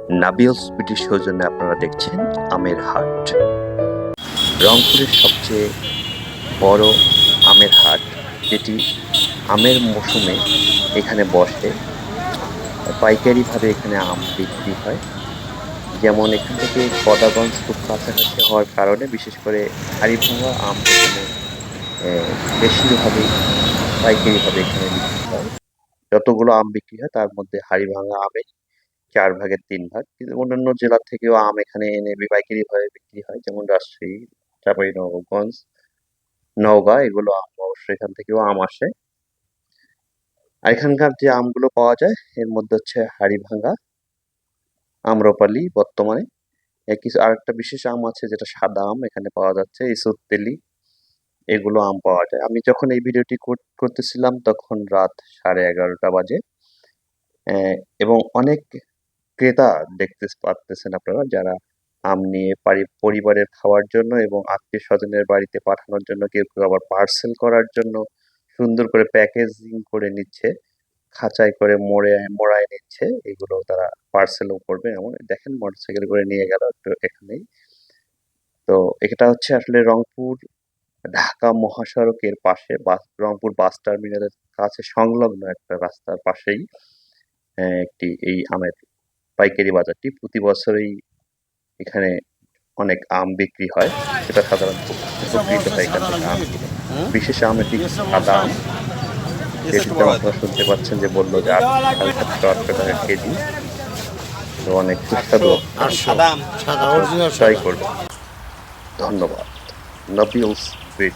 Nabil's British সৌজন্যে আপনারা দেখছেন আমের হাট। রংপুরের সবচেয়ে বড় আমের হাট, যেটি আমের মৌসুমে এখানে বসে। পাইকারিভাবে এখানে আম বিক্রি হয়। যেমন এখান থেকে কদাগঞ্জ খুব কাছাকাছি হওয়ার কারণে বিশেষ করে হাড়িভাঙা আম এখানে বেশিরভাগই পাইকারিভাবে এখানে বিক্রি হয়। যতগুলো আম বিক্রি হয় তার মধ্যে হাড়িভাঙা আমে ৪ ভাগের ৩ ভাগ। কিন্তু অন্যান্য জেলা থেকেও আম এখানে এনে পাইকারিভাবে বিক্রি হয়। যেমন রাজশাহী, চাঁপাইনবাবগঞ্জ, নওগাঁ এগুলো আম অবশ্যই এখান থেকেও আম আসে। আর এখানকার যে আমগুলো পাওয়া যায় এর মধ্যে হচ্ছে হাড়িভাঙা, আম্রপালি বর্তমানে। কিছু আরেকটা বিশেষ আম আছে যেটা সাদা আম এখানে পাওয়া যাচ্ছে, ইসুরতেলি এগুলো আম পাওয়া যায়। আমি যখন এই ভিডিওটি করতেছিলাম তখন রাত 11:30 বাজে। এবং অনেক ক্রেতা দেখতে পারতেছেন আপনারা, যারা আম নিয়ে পরিবারের খাওয়ার জন্য এবং আত্মীয়-স্বজনের বাড়িতে পাঠানোর জন্য, কেউ আবার পার্সেল করার জন্য সুন্দর করে প্যাকেজিং করে নিচ্ছে, খাঁচায় করে মোড়ায় নিচ্ছে। এগুলো তারা পার্সেলও করবে। এমন দেখেন মোটরসাইকেল করে নিয়ে গেল একটু এখানেই। তো এটা হচ্ছে আসলে রংপুর ঢাকা মহাসড়কের পাশে, রংপুর বাস টার্মিনালের কাছে সংলগ্ন একটা রাস্তার পাশেই একটি এই আমের পাইকারি বাজারটি। প্রতি বছরই এখানে অনেক আম বিক্রি হয়, সেটা সাধারণত উপকৃত হয় এখান থেকে আম কিনে। বিশেষ আম এটি সাদা আম, যেটির দাম আপনারা শুনতে পাচ্ছেন যে বললো যে 750-800 টাকা কেজি। তো অনেক সুস্বাদু ট্রাই করবেন। ধন্যবাদ। নাবিলস ব্রিড।